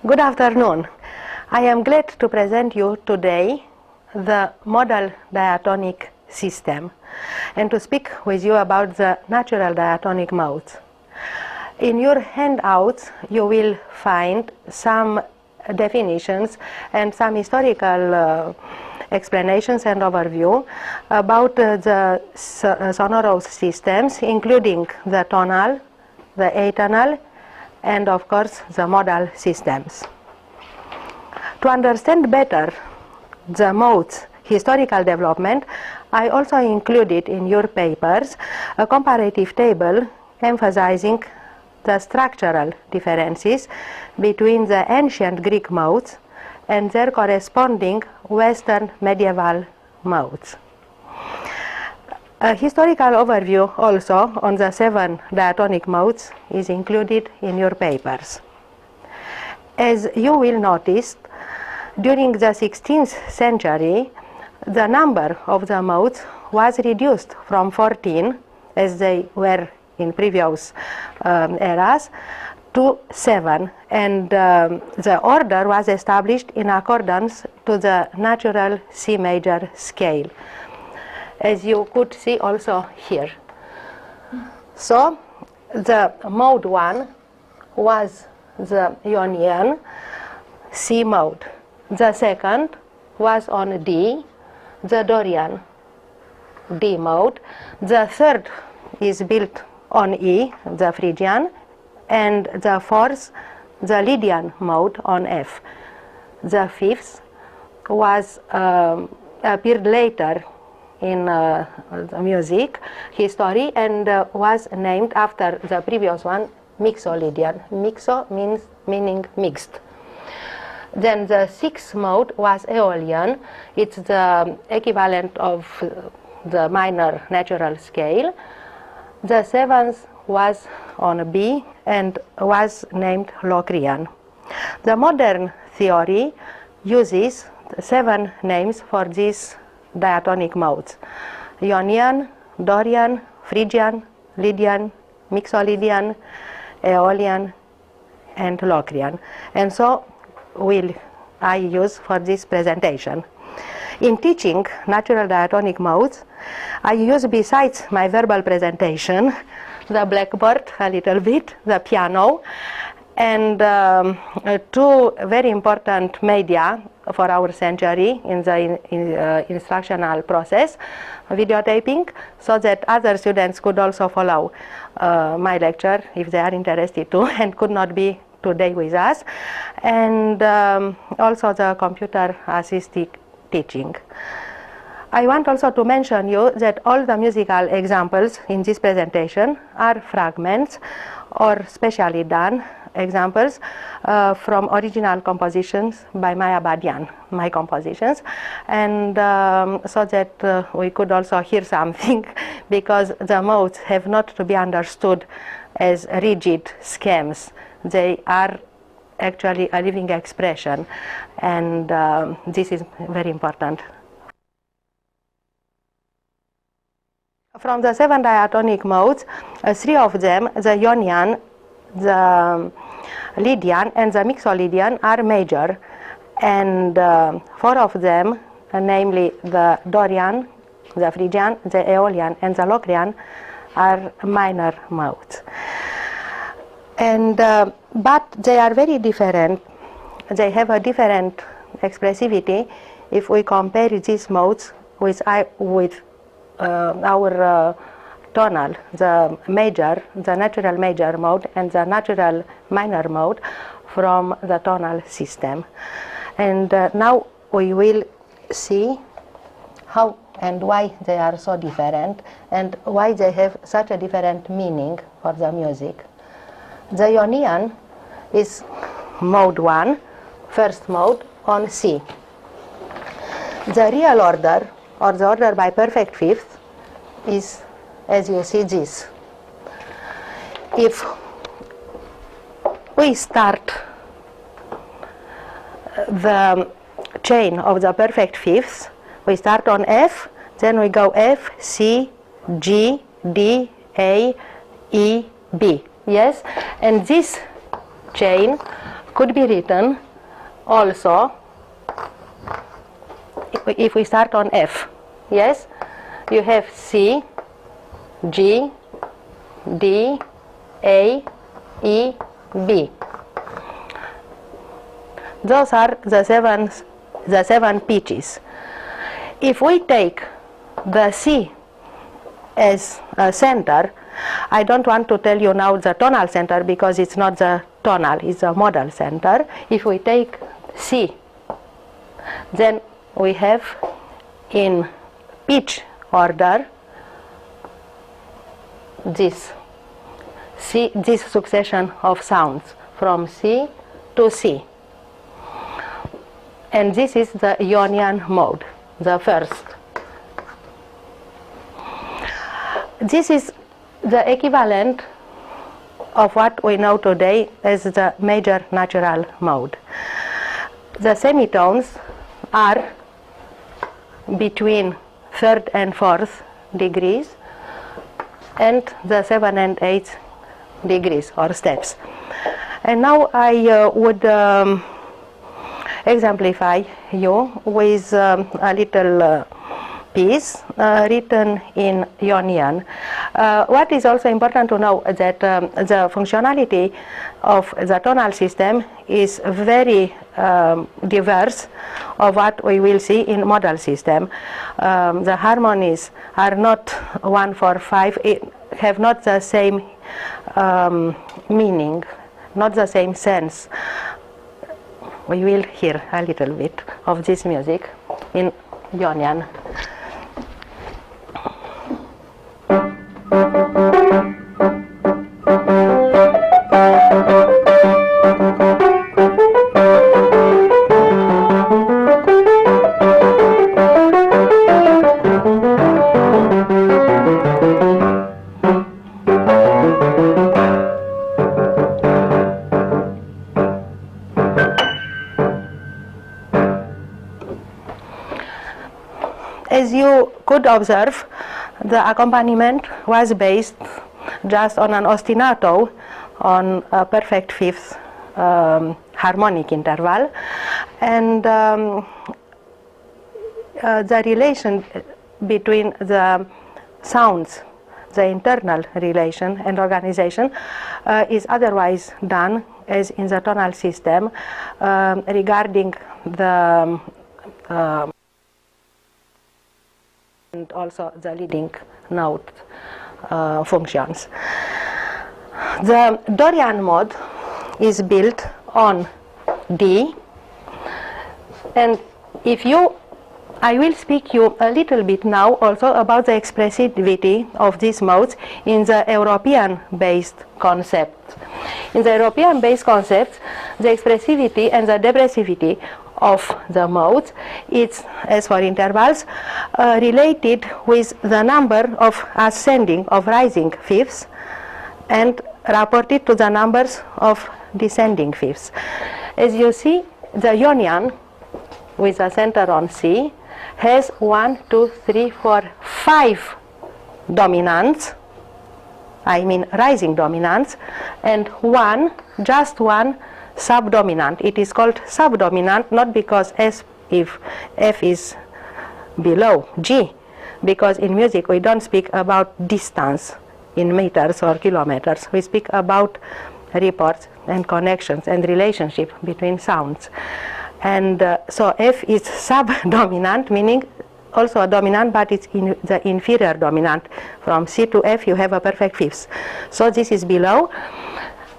Good afternoon. I am glad to present you today the modal diatonic system and to speak with you about the natural diatonic modes. In your handouts you will find some definitions and some historical explanations and overview about the sonorous systems, including the tonal, the atonal, and of course the modal systems. To understand better the modes' historical development, I also included in your papers a comparative table emphasizing the structural differences between the ancient Greek modes and their corresponding Western medieval modes. A historical overview also on the 7 diatonic modes is included in your papers. As you will notice, during the 16th century, the number of the modes was reduced from 14, as they were in previous eras, to 7, and the order was established in accordance to the natural C major scale, as you could see also here. So the mode 1 was the Ionian C mode. The second was on D, the Dorian D mode. The third is built on E, the Phrygian, and the fourth, the Lydian mode on F. The fifth was appeared later in the music history and was named after the previous one, Mixolydian. Mixo meaning mixed. Then the sixth mode was Aeolian. It's the equivalent of the minor natural scale. The seventh was on B and was named Locrian. The modern theory uses 7 names for these diatonic modes: Ionian, Dorian, Phrygian, Lydian, Mixolydian, Aeolian, and Locrian. And so will I use for this presentation. In teaching natural diatonic modes, I use, besides my verbal presentation, the blackboard a little bit, the piano, and 2 very important media for our century in the instructional process: videotaping, so that other students could also follow my lecture if they are interested to and could not be today with us, and also the computer assisted teaching. I want also to mention you that all the musical examples in this presentation are fragments or specially done examples from original compositions by Maya Badian, my compositions, and so that we could also hear something, because the modes have not to be understood as rigid schemes. They are actually a living expression, and this is very important. From the 7 diatonic modes, 3 of them, the Ionian, the Lydian, and the Mixolydian, are major, and 4 of them, namely the Dorian, the Phrygian, the Aeolian, and the Locrian, are minor modes. And but they are very different. They have a different expressivity if we compare these modes with our tonal, the major, the natural major mode, and the natural minor mode from the tonal system. And now we will see how and why they are so different and why they have such a different meaning for the music. The Ionian is mode 1, first mode on C. The real order, or the order by perfect fifth, is, as you see, this. If we start the chain of the perfect fifths, we start on F, then we go F, C, G, D, A, E, B. Yes, and this chain could be written also if we start on F. Yes, you have C, G, D, A, E, B. Those are the seven pitches. If we take the C as a center, I don't want to tell you now the tonal center because it's not the tonal, it's the modal center. If we take C, then we have in pitch order this succession of sounds from C to C. And this is the Ionian mode, the first. This is the equivalent of what we know today as the major natural mode. The semitones are between 3rd and 4th degrees and the 7th and 8th degrees or steps. And now I would exemplify you with a little piece written in Ionian. What is also important to know that the functionality of the tonal system is very diverse of what we will see in modal system. The harmonies are not 1, 4, 5, have not the same meaning, not the same sense. We will hear a little bit of this music in Ionian. As you could observe, the accompaniment was based just on an ostinato on a perfect fifth harmonic interval, and the relation between the sounds, the internal relation and organization is otherwise done as in the tonal system regarding the and also the leading note functions. The Dorian mode is built on D, and I will speak you a little bit now also about the expressivity of these modes in the European-based concept. In the European-based concept, the expressivity and the depressivity of the modes, it's, as for intervals, related with the number of ascending, of rising fifths, and rapported to the numbers of descending fifths. As you see, the Ionian, with a center on C, has 1, 2, 3, 4, 5 dominants, I mean rising dominants, and just one subdominant. It is called subdominant not because F is below G, because in music we don't speak about distance in meters or kilometers. We speak about reports and connections and relationship between sounds. And so F is subdominant, meaning also a dominant, but it's in the inferior dominant. From C to F you have a perfect fifth. So this is below.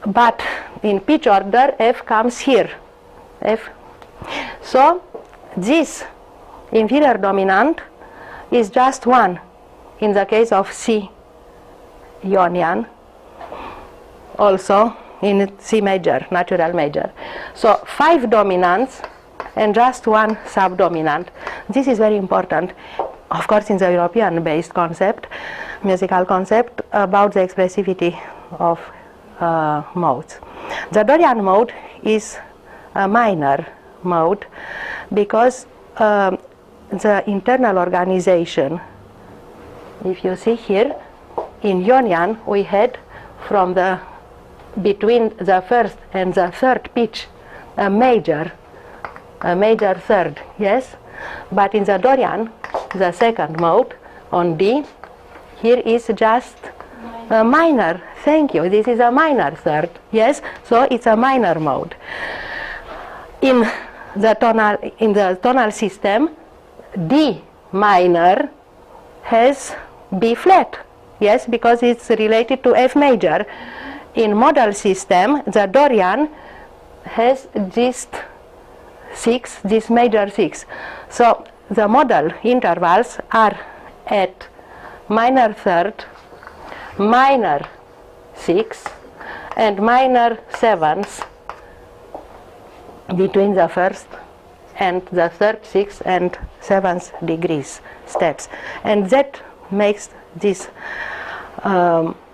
But in pitch order, F comes here. F. So this inferior dominant is just one in the case of C Ionian, also in C major, natural major. So 5 dominants and just one subdominant. This is very important, of course, in the European-based concept, musical concept, about the expressivity of modes. The Dorian mode is a minor mode because the internal organization, if you see here, in Ionian we had from between the first and the third pitch a major third, yes? But in the Dorian, the second mode on D, here is just a minor. Thank you. This is a minor third, yes? So it's a minor mode. In the tonal system, D minor has B flat, yes, because it's related to F major. In modal system, the Dorian has this 6, this major 6. So the modal intervals are at minor third, minor 6, and minor 7s between the first and the third, 6th, and 7th degrees steps. And that makes this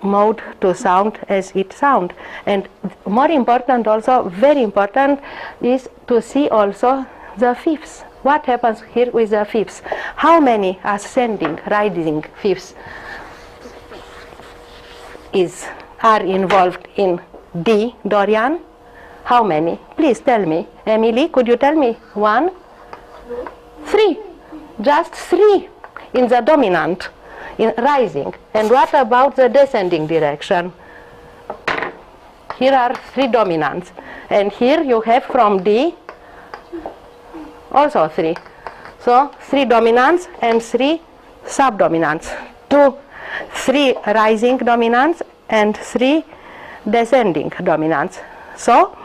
mode to sound as it sounds. And more important also, very important, is to see also the fifths. What happens here with the fifths? How many ascending, rising fifths are involved in D Dorian? How many? Please tell me. Emily, could you tell me? 1? 3. Just 3 in the dominant, in rising. And what about the descending direction? Here are 3 dominants. And here you have from D also 3. So 3 dominants and 3 subdominants. 3 rising dominants and 3 descending dominants. So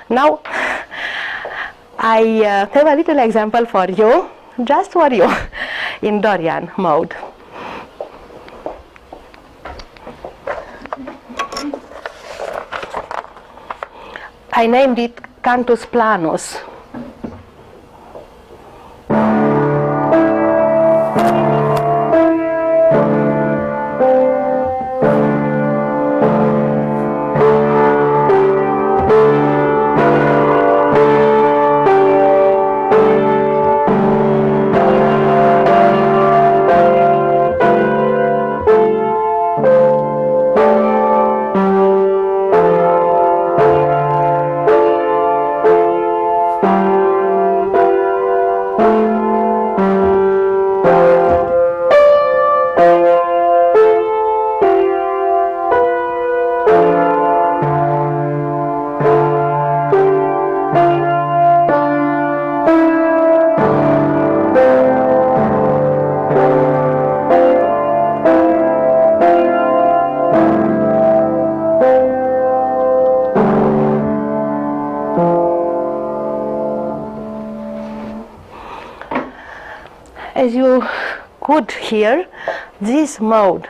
now I have a little example for you, just for you, in Dorian mode. I named it Cantus Planus. As you could hear, this mode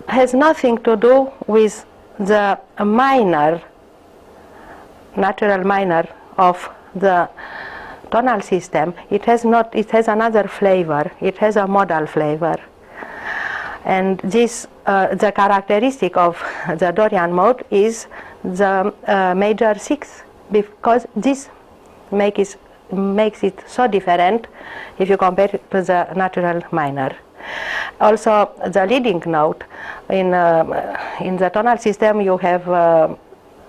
has nothing to do with the minor, natural minor of the tonal system. It has another flavor. It has a modal flavor. And this, the characteristic of the Dorian mode is the major 6, because this makes it so different if you compare it to the natural minor. Also, the leading note in the tonal system, you have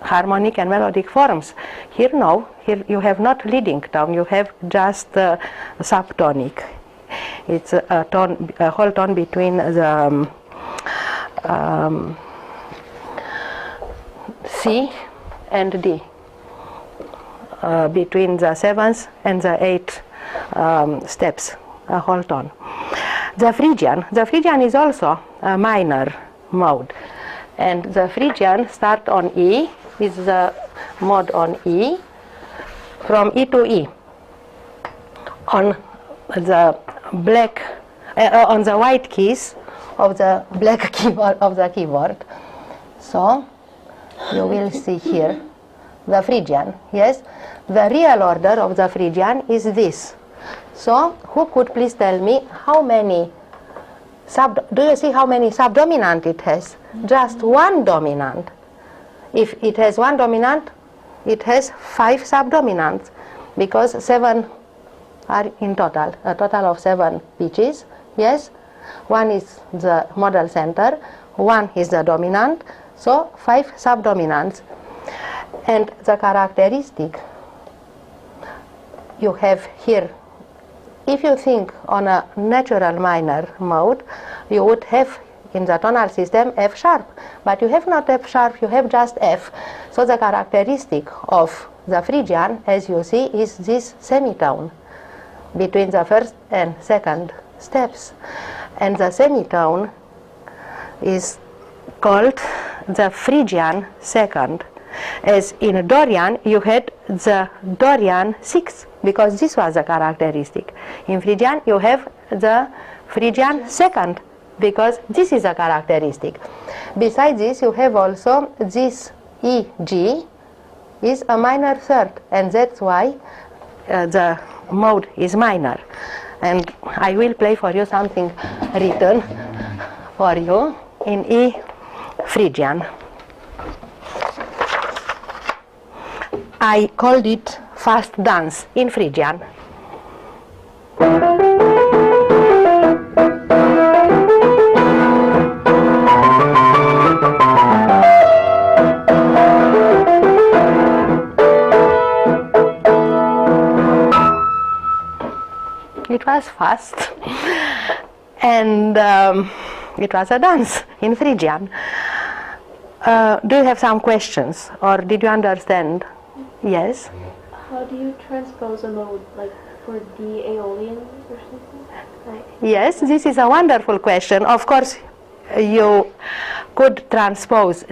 harmonic and melodic forms. Here, no. Here you have not leading tone. You have just subtonic. It's a whole tone between the C and D. Between the 7th and the 8th steps, a whole tone. The Phrygian is also a minor mode, and the Phrygian start on E, is the mode on E, from E to E. On the black, on the white keys of the black keyboard of the keyboard. So you will see here the Phrygian, yes. The real order of the Phrygian is this. So, who could please tell me how many do you see how many subdominant it has? Just one dominant. If it has one dominant, it has 5 subdominants, because 7 are in total, a total of 7 pitches, yes. 1 is the modal center, 1 is the dominant, so 5 subdominants. And the characteristic you have here, if you think on a natural minor mode, you would have in the tonal system F sharp, but you have not F sharp, you have just F. So the characteristic of the Phrygian, as you see, is this semitone between the first and second steps. And the semitone is called the Phrygian second. As in Dorian, you had the Dorian 6, because this was the characteristic. In Phrygian, you have the Phrygian second, because this is a characteristic. Besides this, you have also this EG is a minor third, and that's why the mode is minor. And I will play for you something written for you in E Phrygian. I called it fast dance in Phrygian. It was fast, and it was a dance in Phrygian. Do you have some questions, or did you understand? Yes? How do you transpose a mode, like for the Aeolian or something? Like, Yes, this is a wonderful question. Of course, you could transpose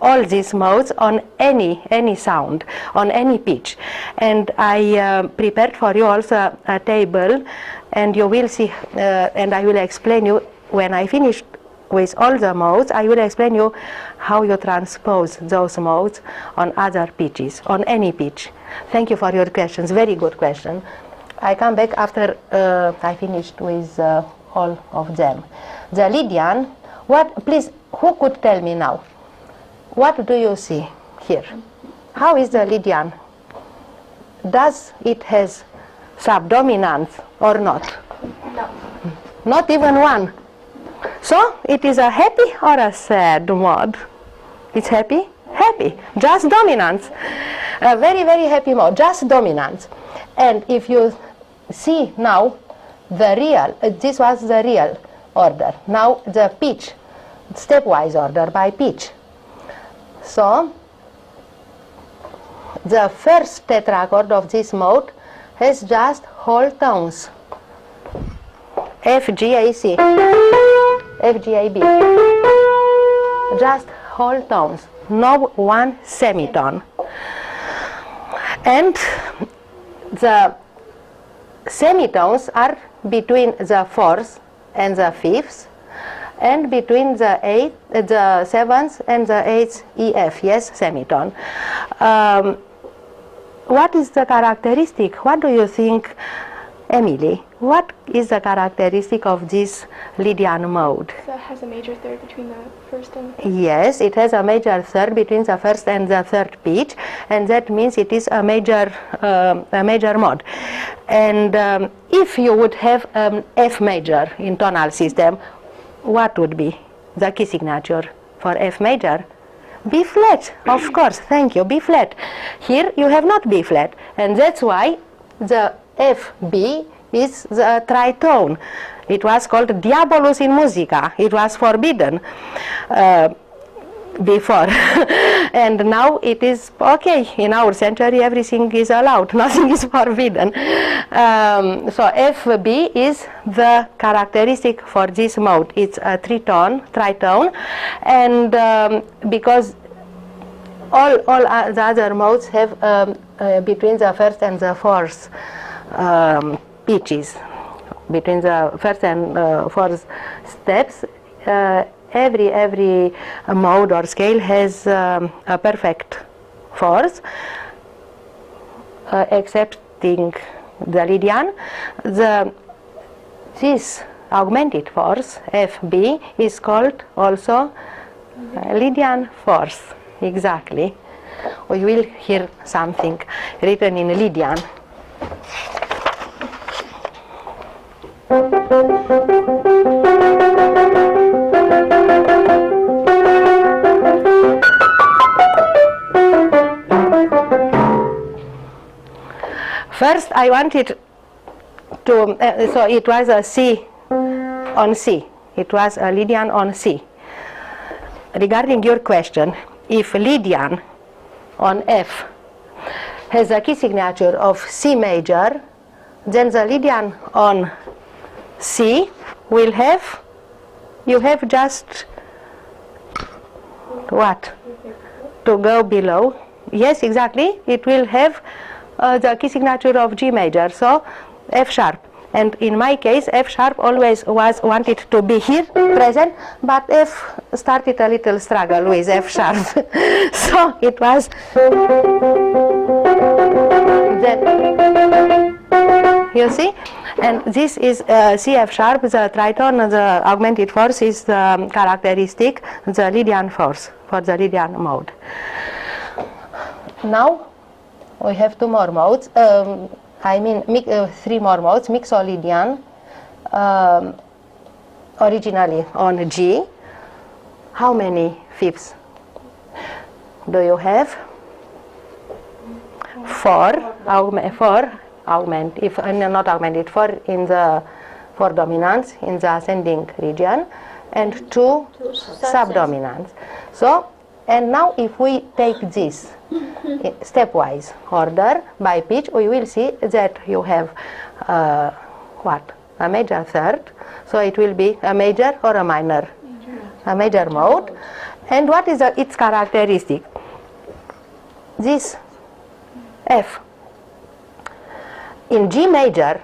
all these modes on any sound, on any pitch. And I prepared for you also a table, and you will see, and I will explain you when I finish with all the modes. I will explain you how you transpose those modes on other pitches, on any pitch. Thank you for your questions. Very good question. I come back after I finished with all of them. The Lydian, please, who could tell me now? What do you see here? How is the Lydian? Does it has subdominance or not? no. Not even one. So it is a happy or a sad mode? It's happy? Happy. Just dominance. A very, very happy mode. Just dominance. And if you see now the real, this was the real order. Now the pitch, stepwise order by pitch. So the first tetrachord of this mode has just whole tones. F, G, A, C. F, G, A, B. Just whole tones. No one semitone. And the semitones are between the fourth and the fifth, and between the seventh and the eighth EF, yes, semitone. What is the characteristic? What do you think, Emily? What is the characteristic of this Lydian mode? So it has a major third between the first and the fifth? Yes, it has a major third between the first and the third pitch, and that means it is a major mode. And if you would have F major in tonal system, what would be the key signature for F major? B flat, of course, thank you, B flat. Here you have not B flat, and that's why the FB is the tritone. It was called diabolus in musica. It was forbidden before. And now it is okay. In our century, everything is allowed. Nothing is forbidden. So FB is the characteristic for this mode. It's a tritone. And because all the other modes have between the first and the fourth pitches, between the first and fourth steps, every mode or scale has a perfect fourth, excepting the Lydian. This augmented fourth, FB, is called also Lydian fourth. Exactly. We will hear something written in Lydian. First, I wanted to, so it was a C on C. It was a Lydian on C. Regarding your question, if Lydian on F has a key signature of C major, then the Lydian on C will have, you have just what? To go below. Yes, exactly. It will have the key signature of G major, so F sharp. And in my case, F sharp always was wanted to be here present, but F started a little struggle with F sharp. So it was then, you see? And this is CF sharp, the triton, the augmented force is the characteristic, the Lydian force for the Lydian mode. Now we have two more modes. Three more modes. Mixolydian, originally on G. How many fifths do you have? Four augment, if not augmented, four in the four dominants in the ascending region, and two subdominants. So, and now if we take this stepwise order by pitch, we will see that you have a major third, so it will be a major or a minor? A major mode. And what is its characteristic? This F. In G major,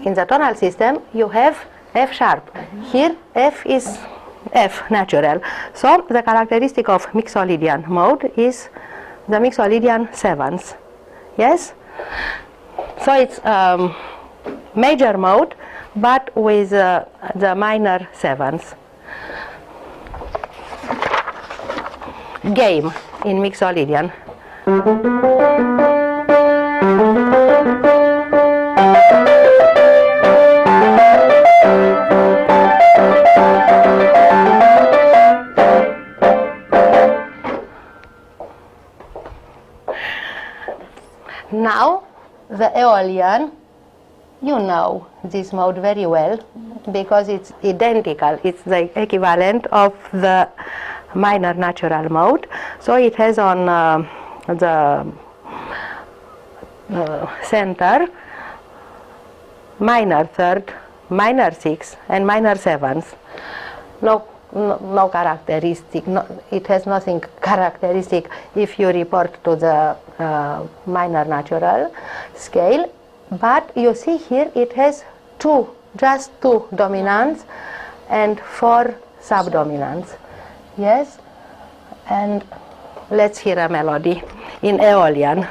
in the tonal system, you have F sharp. Here F is F natural. So the characteristic of Mixolydian mode is the Mixolydian sevenths. Yes? So it's major mode, but with the minor sevenths. Game in Mixolydian. Now, the Aeolian, you know this mode very well because it's identical. It's the equivalent of the minor natural mode. So it has on the center minor third, minor sixth, and minor seventh. No characteristic. It has nothing characteristic if you report to the minor natural scale. But you see here it has just two dominants and four subdominants. Yes? And let's hear a melody in Aeolian.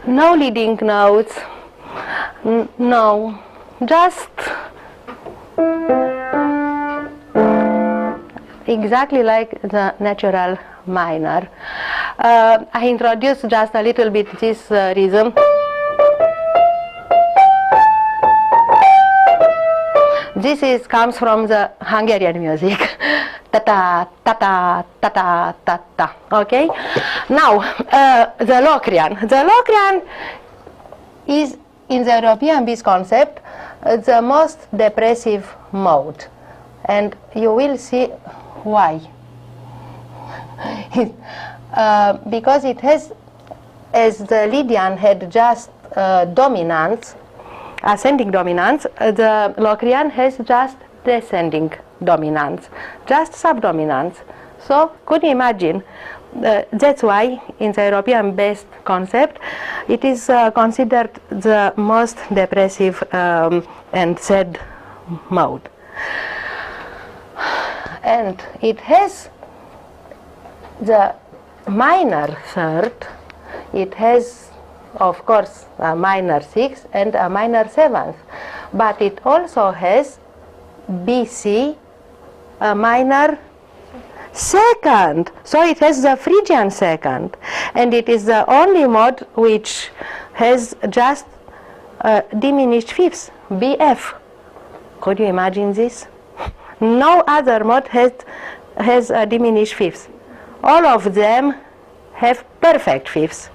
No leading notes, no, just exactly like the natural minor. I introduced just a little bit this rhythm. This comes from the Hungarian music. Ta-ta, ta-ta, ta-ta, ta-ta. Okay? Now, the Locrian. The Locrian is, in the European Beat concept, the most depressive mode. And you will see why. Because it has, as the Lydian had just dominants, ascending dominants, the Locrian has just descending dominants, just subdominants. So could you imagine? That's why in the European-based concept it is considered the most depressive and sad mode. And it has the minor third, it has of course a minor sixth and a minor seventh, but it also has BC, a minor second, so it has the Phrygian second, and it is the only mode which has just diminished fifths, BF. Could you imagine this? No other mode has a diminished fifths. All of them have perfect fifths,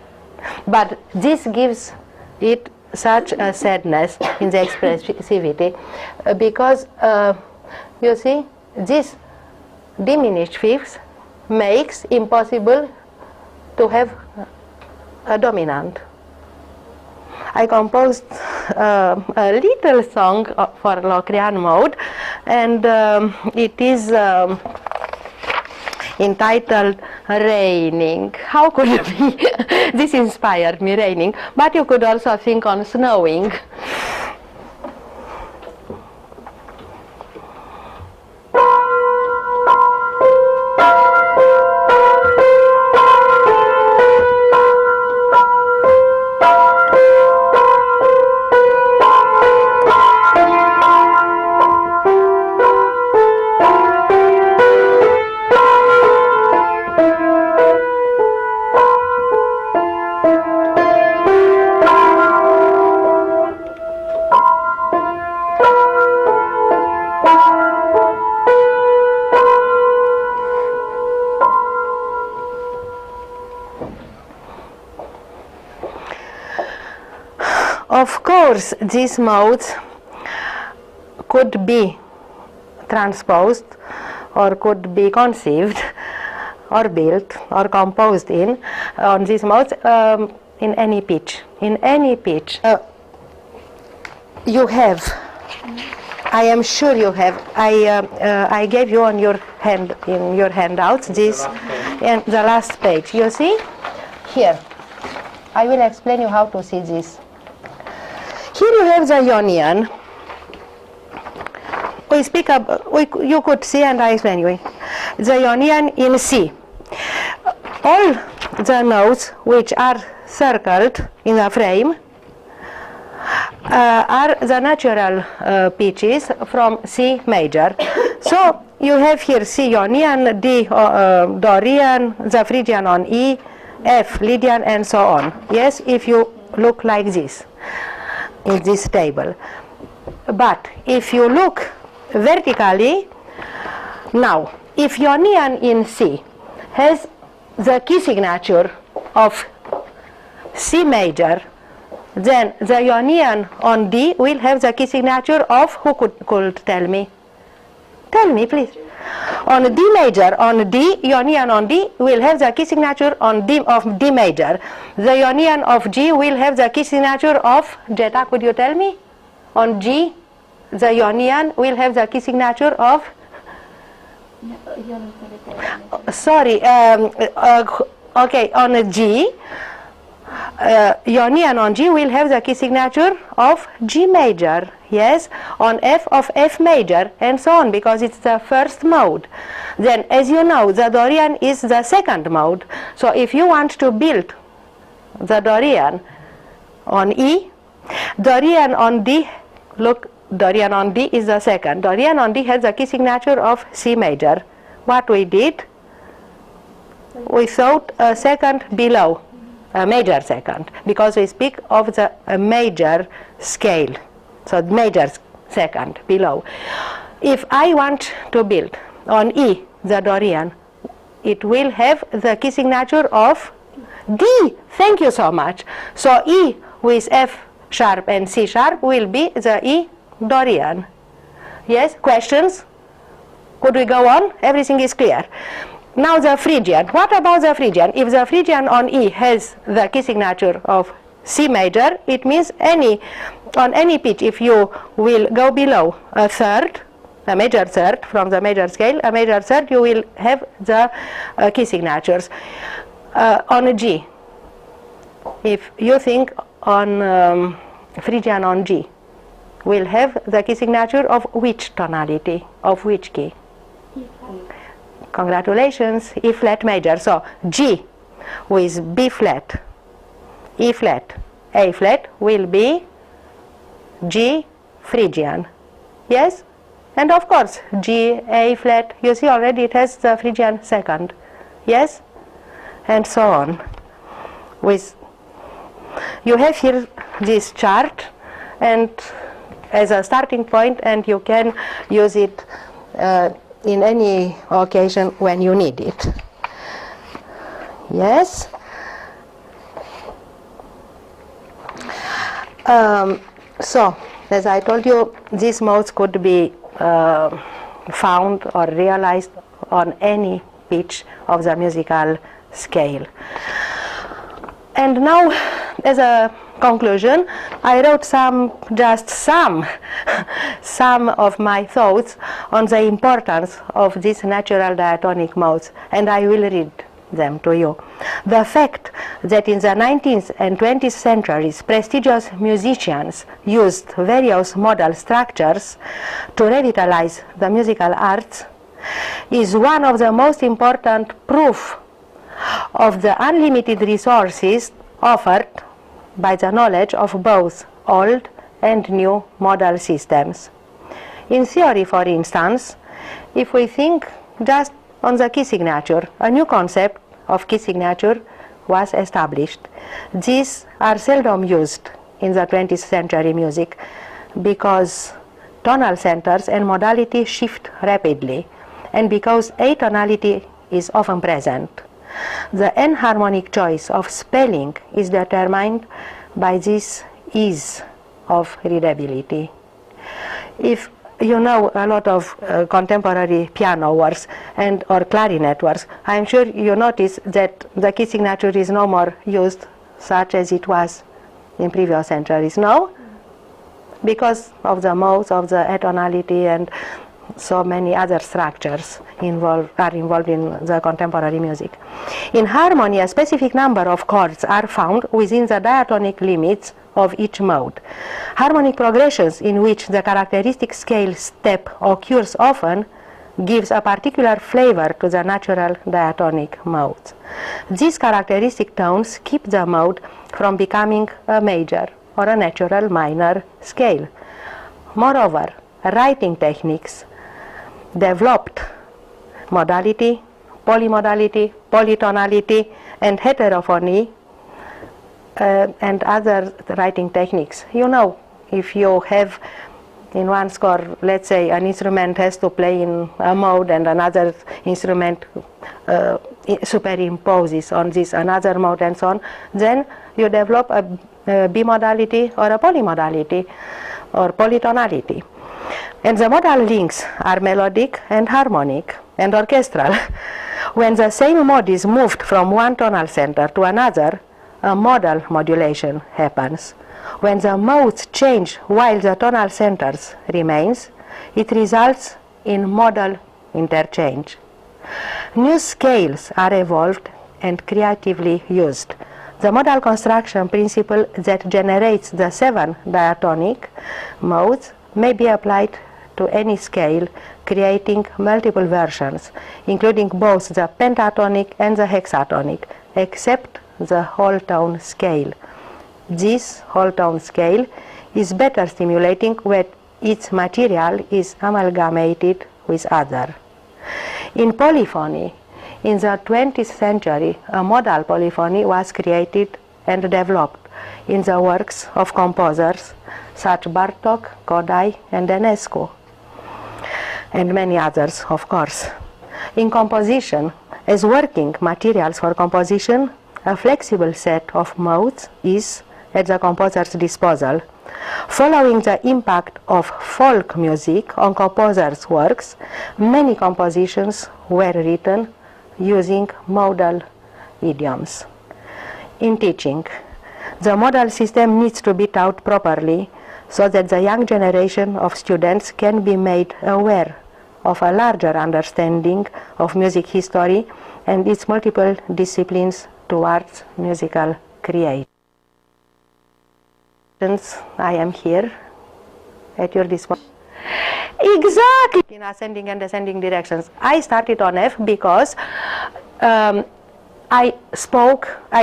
but this gives it such a sadness in the expressivity because you see, this diminished fifths makes impossible to have a dominant. I composed a little song for Locrian mode, and it is entitled Raining. How could it be? This inspired me, raining, but you could also think on snowing. Of course, these modes could be transposed or could be conceived or built or composed on these modes in any pitch. In any pitch. You have, I am sure you have, I gave you on your hand, in your handouts, this, and the last page. You see? Here. I will explain you how to see this. Here you have the Ionian. We speak you could see, and I explain you. The Ionian in C. All the notes which are circled in the frame are the natural pitches from C major. So you have here C Ionian, D Dorian, the Phrygian on E, F Lydian, and so on. Yes, if you look like this in this table. But if you look vertically, now if Ionian in C has the key signature of C major, then the Ionian on D will have the key signature of, who could tell me? Tell me, please. On D major, on D, Ionian on D will have the key signature on D of D major. The Ionian of G will have the key signature of, Jetta, could you tell me? On G, the Ionian will have the key signature of, sorry, okay, on G, Ionian on G will have the key signature of G major, yes, on F of F major, and so on, because it's the first mode. Then, as you know, the Dorian is the second mode. So if you want to build the Dorian on E, Dorian on D, look, Dorian on D is the second. Dorian on D has the key signature of C major. What we did, we thought a second below, a major second, because we speak of the major scale, so major second below. If I want to build on E the Dorian, it will have the key signature of D. Thank you so much. So E with F sharp and C sharp will be the E Dorian. Yes, questions? Could we go on? Everything is clear. Now the Phrygian. What about the Phrygian? If the Phrygian on E has the key signature of C major, it means on any pitch, if you will go below a third, a major third, from the major scale, a major third, you will have the key signatures. On a G, if you think on Phrygian on G, we'll have the key signature of which tonality, of which key? E flat. Congratulations, E flat major. So G with B flat, E flat, A flat will be G Phrygian. Yes? And of course, G, A flat, you see already it has the Phrygian second. Yes? And so on. You have here this chart and as a starting point, and you can use it in any occasion when you need it. Yes? So, as I told you, these modes could be found or realized on any pitch of the musical scale. And now, as a conclusion, I wrote some of my thoughts on the importance of these natural diatonic modes, and I will read them to you. The fact that in the 19th and 20th centuries prestigious musicians used various modal structures to revitalize the musical arts is one of the most important proof of the unlimited resources offered by the knowledge of both old and new modal systems. In theory, for instance, if we think just on the key signature, a new concept of key signature was established. These are seldom used in the 20th century music because tonal centers and modality shift rapidly, and because atonality is often present. The enharmonic choice of spelling is determined by this ease of readability. If you know a lot of contemporary piano works or clarinet works, I'm sure you notice that the key signature is no more used such as it was in previous centuries. No? Because of the modes, of the atonality, and so many other structures are involved in the contemporary music. In harmony, a specific number of chords are found within the diatonic limits of each mode. Harmonic progressions in which the characteristic scale step occurs often gives a particular flavor to the natural diatonic modes. These characteristic tones keep the mode from becoming a major or a natural minor scale. Moreover, writing techniques developed modality, polymodality, polytonality, and heterophony and other writing techniques. You know, if you have in one score, let's say an instrument has to play in a mode and another instrument superimposes on this another mode and so on, then you develop a bimodality or a polymodality or polytonality. And the modal links are melodic and harmonic and orchestral. When the same mode is moved from one tonal center to another, a modal modulation happens. When the modes change while the tonal centers remains, it results in modal interchange. New scales are evolved and creatively used. The modal construction principle that generates the 7 diatonic modes may be applied to any scale, creating multiple versions, including both the pentatonic and the hexatonic, except the whole tone scale. This whole tone scale is better stimulating when its material is amalgamated with other. In polyphony, in the 20th century, a modal polyphony was created and developed in the works of composers such Bartók, Kodály, and Enescu, and many others, of course. In composition, as working materials for composition, a flexible set of modes is at the composer's disposal. Following the impact of folk music on composers' works, many compositions were written using modal idioms. In teaching, the modal system needs to be taught properly so that the young generation of students can be made aware of a larger understanding of music history and its multiple disciplines towards musical creation. I am here at your disposal. Exactly in ascending and descending directions. I started on F because I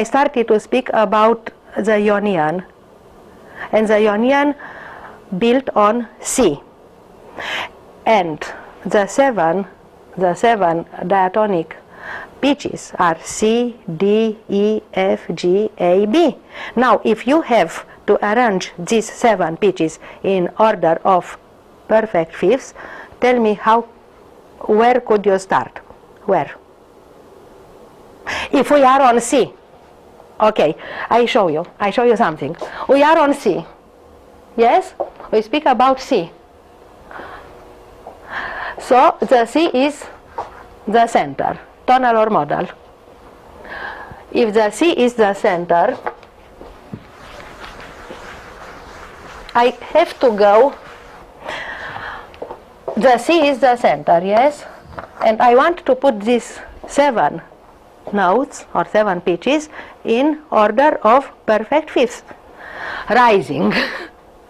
started to speak about the Ionian, and the Ionian built on C, and the seven diatonic pitches are C, D, E, F, G, A, B. Now, if you have to arrange these 7 pitches in order of perfect fifths, tell me where could you start? Where? If we are on C, okay, I show you something. We are on C, yes? We speak about C. So the C is the center, tonal or modal. If the C is the center, I have to go, the C is the center, yes? And I want to put these 7 notes or 7 pitches in order of perfect fifths, rising,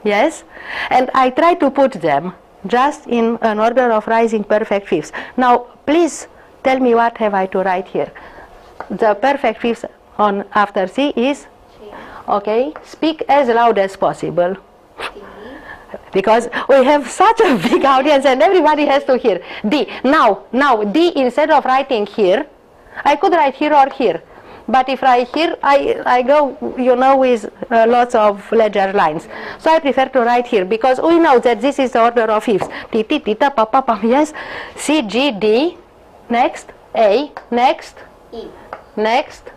yes? And I try to put them just in an order of rising perfect fifths. Now, please tell me what have I to write here. The perfect fifths on after C is, okay, speak as loud as possible. Because we have such a big audience and everybody has to hear. D. Now D, instead of writing here, I could write here or here. But if I here, I go, with lots of ledger lines. So I prefer to write here because we know that this is the order of fifths. T, T, T, ta, pa, pa, pa, yes. C, G, D, next, A, next, E, next,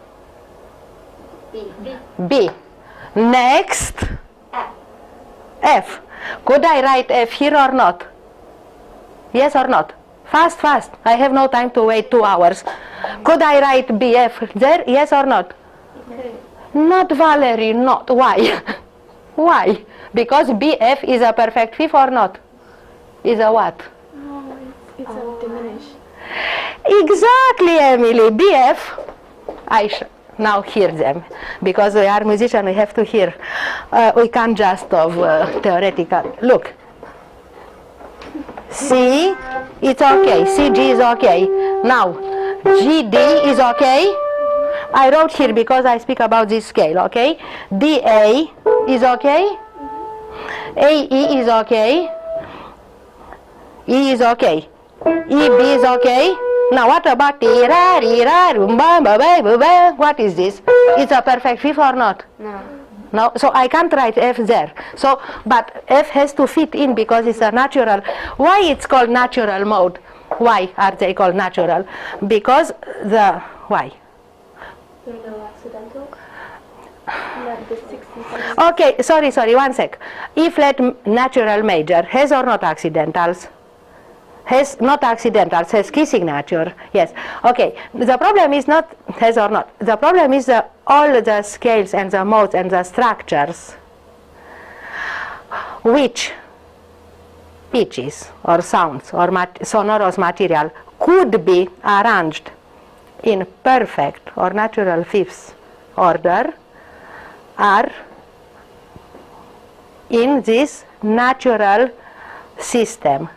B, next, F. F. Could I write F here or not? Yes or not? Fast. I have no time to wait 2 hours. Could I write BF there? Yes or not? Okay. Not Valerie, not. Why? Why? Because BF is a perfect fifth or not? Is a what? No, it's a diminished. Exactly, Emily. BF. Now hear them, because we are musicians. We have to hear. We can't just of theoretical. Look. C, it's okay. C, G is okay. Now, G, D is okay. I wrote here because I speak about this scale, okay? D, A is okay. A, E is okay. E is okay. E, B is okay. Now what about what is this? It's a perfect fifth or not? No, so I can't write F there. So, but F has to fit in because it's a natural. Why it's called natural mode? Why are they called natural? Because why? There are no accidental. Not the 66. Okay, sorry, 1 sec. E flat natural major has or not accidentals? Has not accidentals, has key signature. Yes. Okay. The problem is not has or not. The problem is all the scales and the modes and the structures which pitches or sounds or sonorous material could be arranged in perfect or natural fifths order are in this natural system,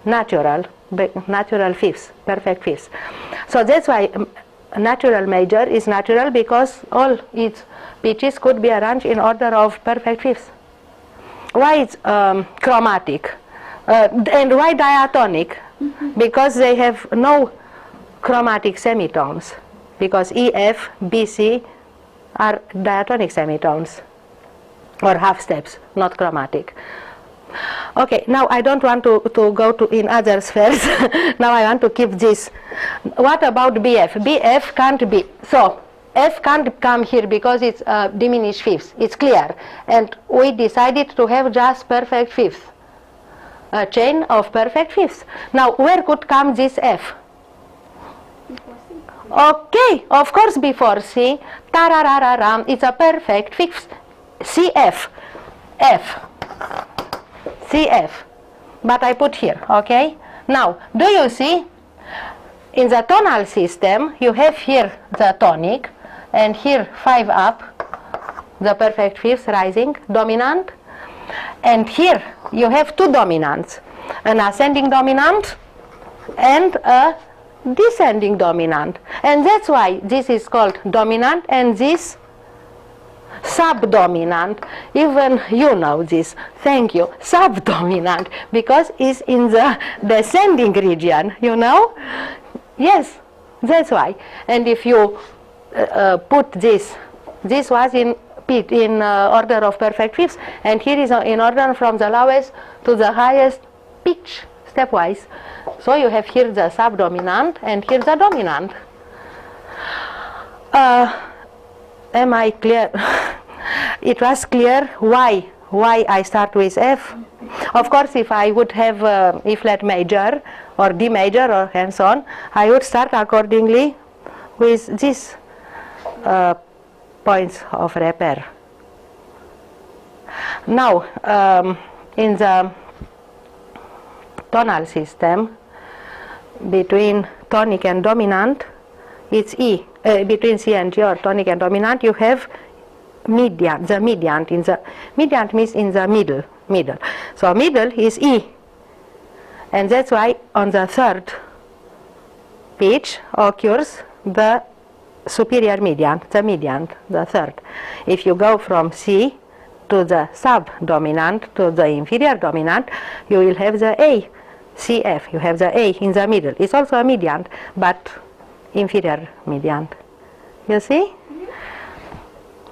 natural fifths, perfect fifths. So that's why natural major is natural, because all its pitches could be arranged in order of perfect fifths. Why it's chromatic? And why diatonic? Because they have no chromatic semitones, because E, F, B, C are diatonic semitones or half steps, not chromatic. Okay, now I don't want to go in other spheres. Now I want to keep this. What about BF? BF can't be. So F can't come here because it's diminished fifths. It's clear. And we decided to have just perfect fifths. A chain of perfect fifths. Now where could come this F? Okay, of course before C. Tararararam. It's a perfect fifth. CF. F. CF, but I put here, okay? Now, do you see? In the tonal system, you have here the tonic, and here 5 up, the perfect fifth rising dominant, and here you have 2 dominants, an ascending dominant and a descending dominant, and that's why this is called dominant and this subdominant. Even you know this, thank you, subdominant, because it's in the descending region, you know. Yes, that's why. And if you put this was in order of perfect fifths, and here is in order from the lowest to the highest pitch, stepwise. So you have here the subdominant and here the dominant. Am I clear? It was clear why I start with F. Of course, if I would have E flat major or D major or and so on, I would start accordingly with these points of repair. Now, in the tonal system, between tonic and dominant, it's E. Between C and G, or tonic and dominant, you have median. The median in the median means in the middle. So middle is E, and that's why on the third pitch occurs the superior median, the third. If you go from C to the subdominant to the inferior dominant, you will have the A, CF. You have the A in the middle. It's also a median, but inferior median. You see?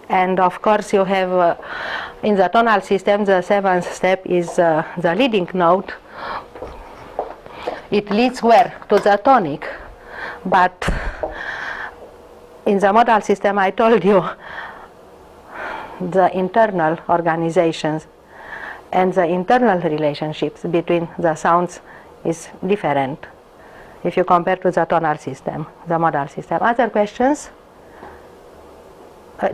And of course you have in the tonal system, the 7th step is the leading note. It leads where? To the tonic. But in the modal system, I told you the internal organizations and the internal relationships between the sounds is different if you compare to the tonal system, the modal system. Other questions?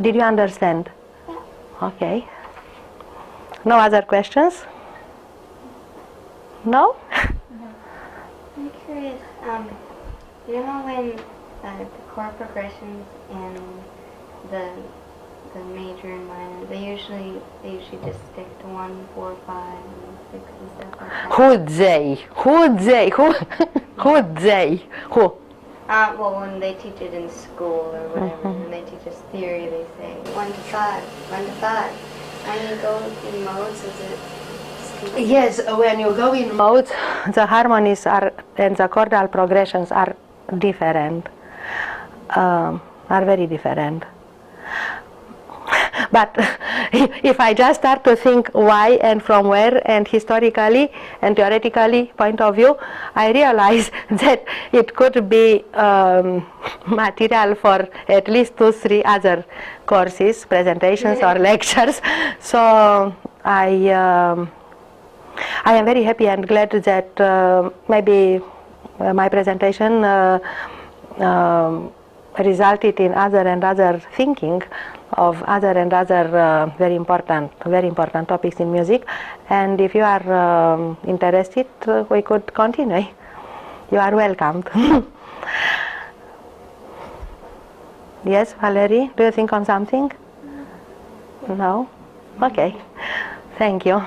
Did you understand? Yeah. Okay. No other questions? No? No. I'm curious, you know when the chord progressions in the major and minor, they usually just stick to 1, 4, 5, and 6 and stuff like that. Who'd they? Who? Well, when they teach it in school or whatever, when they teach us theory, they say 1 to 5, 1 to 5. When you go in modes, is it? Yes, when you go in modes, the harmonies are and the chordal progressions are different, are very different. But if I just start to think why and from where and historically and theoretically point of view, I realize that it could be material for at least 2-3 other courses, presentations or lectures. So I am very happy and glad that maybe my presentation resulted in other and other thinking of other and other very important topics in music. And if you are interested, we could continue. You are welcomed. Yes, Valerie, do you think on something? No? Okay. Thank you.